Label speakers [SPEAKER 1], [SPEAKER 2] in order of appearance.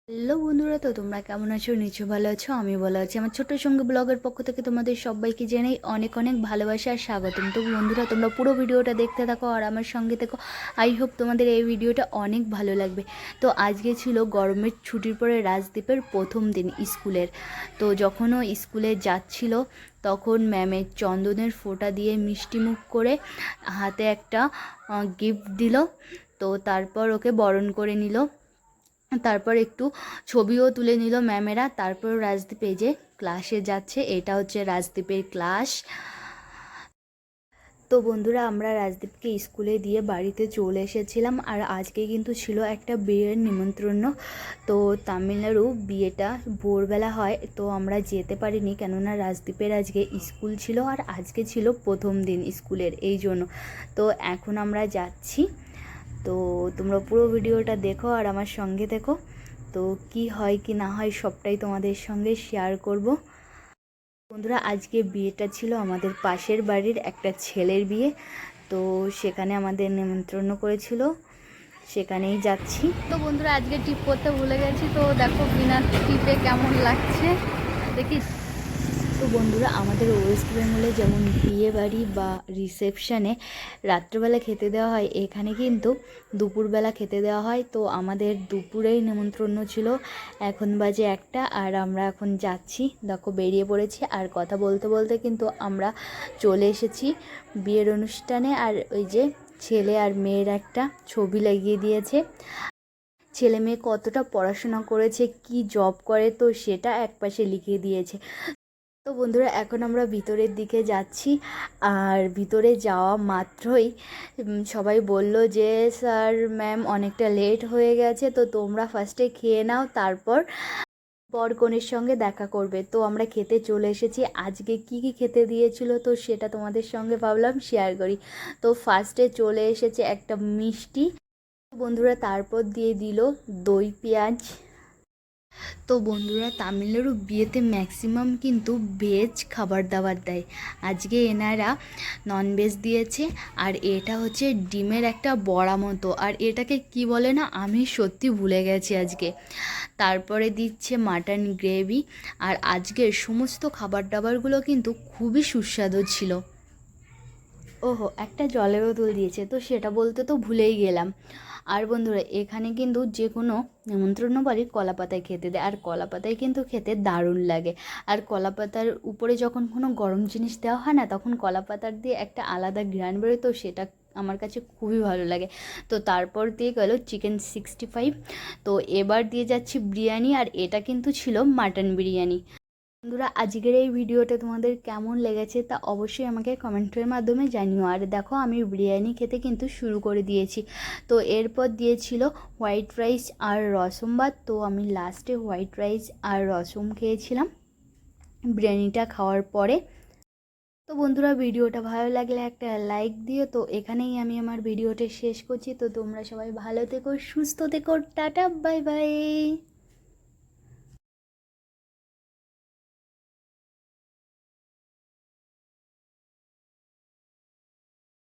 [SPEAKER 1] Hello বন্ধুরা, তো তোমরা কেমন আছো? নিশ্চয়ই ভালো আছো। আমি ভালো আছি। আমার ছোট্ট সঙ্গে ব্লগের পক্ষ থেকে তোমাদের সবাইকে জানাই অনেক অনেক ভালোবাসা আর স্বাগতম। তো বন্ধুরা, তোমরা পুরো ভিডিওটা দেখতে থাকো আর আমার সঙ্গে থেকো। আই হোপ তোমাদের এই ভিডিওটা অনেক ভালো লাগবে। তো আজকে ছিল গরমের ছুটির পরে রাজদীপের প্রথম দিন স্কুলের। তো যখন ও স্কুলে যাচ্ছিল তখন ম্যামের চন্দনের ফোঁটা দিয়ে মিষ্টিমুখ করে হাতে একটা গিফট দিল। তো তারপর ওকে বরণ করে নিল, তারপর একটু ছবিও তুলে নিল ম্যামেরা। তারপর রাজদীপ এই যে ক্লাসে যাচ্ছে, এটা হচ্ছে রাজদীপের ক্লাস। তো বন্ধুরা, আমরা রাজদীপকে স্কুলে দিয়ে বাড়িতে চলে এসেছিলাম। আর আজকে কিন্তু ছিল একটা বিয়ের নিমন্ত্রণ। তো তামিলনাড়ু বিয়েটা ভোরবেলা হয়, তো আমরা যেতে পারিনি, কেননা রাজদীপের আজকে স্কুল ছিল আর আজকে ছিল প্রথম দিন স্কুলের, এই জন্য। তো এখন আমরা যাচ্ছি। তো তোমরা পুরো ভিডিওটা দেখো আর আমার সঙ্গে দেখো। তো কি হয় কি না হয় সবটাই তোমাদের সঙ্গে শেয়ার করব। বন্ধুরা, আজকে বিয়েটা ছিল আমাদের পাশের বাড়ির একটা ছেলের বিয়ে। তো সেখানে আমাদের নিমন্ত্রণ করেছিল, সেখানেই যাচ্ছি। তো বন্ধুরা, আজকে টিপ করতে ভুলে গেছি। তো দেখো বিনা টিপে কেমন লাগছে দেখি। তো বন্ধুরা, আমাদের ওয়েস্ট বেঙ্গলে যেমন বিয়ে বাড়ি বা রিসেপশানে রাত্রেবেলা খেতে দেওয়া হয়, এখানে কিন্তু দুপুরবেলা খেতে দেওয়া হয়। তো আমাদের দুপুরেই নিমন্ত্রণ ছিল। এখন বাজে 1টা আর আমরা এখন যাচ্ছি। দেখো বেরিয়ে পড়েছি আর কথা বলতে বলতে কিন্তু আমরা চলে এসেছি বিয়ের অনুষ্ঠানে। আর ওই যে ছেলে আর মেয়ের একটা ছবি লাগিয়ে দিয়েছে। ছেলে মেয়ে কতটা পড়াশোনা করেছে, কি জব করে, তো সেটা একপাশে লিখিয়ে দিয়েছে। তো বন্ধুরা, এখন আমরা ভিতরের দিকে যাচ্ছি। আর ভিতরে যাওয়া মাত্রই সবাই বলল যে স্যার ম্যাম অনেকটা লেট হয়ে গেছে, তো তোমরা ফার্স্টে খেয়ে নাও, তারপর বর কনের সঙ্গে দেখা করবে। তো আমরা খেতে চলে এসেছি। আজকে কি কি খেতে দিয়েছিল তো সেটা তোমাদের সঙ্গে ভাবলাম শেয়ার করি। তো ফার্স্টে চলে এসেছে একটা মিষ্টি। বন্ধুরা, তারপর দিয়ে দিল দই পেঁয়াজ। তো বন্ধুরা, তামিলনাড়ু বিয়েতে ম্যাক্সিমাম কিন্তু ভেজ খাবার দাবার দেয়। আজকে এনারা ননভেজ দিয়েছে। আর এটা হচ্ছে ডিমের একটা বড়া মতো, আর এটাকে কি বলে না আমি সত্যি ভুলে গেছি আজকে। তারপরে দিচ্ছে মাটন গ্রেভি। আর আজকের সমস্ত খাবার দাবারগুলো কিন্তু খুবই সুস্বাদু ছিল। ওহো, একটা জলের বোতল দিয়েছে, তো সেটা বলতে তো ভুলেই গেলাম। আর বন্ধুরা, এখানে কিন্তু যে কোনো নিমন্ত্রণ বাড়ি কলা পাতায় খেতে দেয়, আর কলা পাতায় কিন্তু খেতে দারুণ লাগে। আর কলা পাতার উপরে যখন কোনো গরম জিনিস দেওয়া হয় না, তখন কলা পাতার দিয়ে একটা আলাদা ঘ্রাণ বেরোয়, তো সেটা আমার কাছে খুবই ভালো লাগে। তো তারপর দিয়ে গেল চিকেন 65। তো এবার দিয়ে যাচ্ছি বিরিয়ানি, আর এটা কিন্তু ছিল মাটন বিরিয়ানি। বন্ধুরা, আজকের এই ভিডিওটা তোমাদের কেমন লেগেছে তা অবশ্যই আমাকে কমেন্টের মাধ্যমে জানিও। আর দেখো, আমি বিরিয়ানি খেতে কিন্তু শুরু করে দিয়েছি। তো এরপর দিয়েছিল হোয়াইট রাইস আর রসম ভাত। তো আমি লাস্টে হোয়াইট রাইস আর রসম খেয়েছিলাম বিরিয়ানিটা খাওয়ার পরে। তো বন্ধুরা, ভিডিওটা ভালো লাগলে একটা লাইক দিও। তো এখানেই আমি আমার ভিডিওটা শেষ করছি। তো তোমরা সবাই ভালো থেকো, সুস্থ থেকো, টাটা বাই বাই।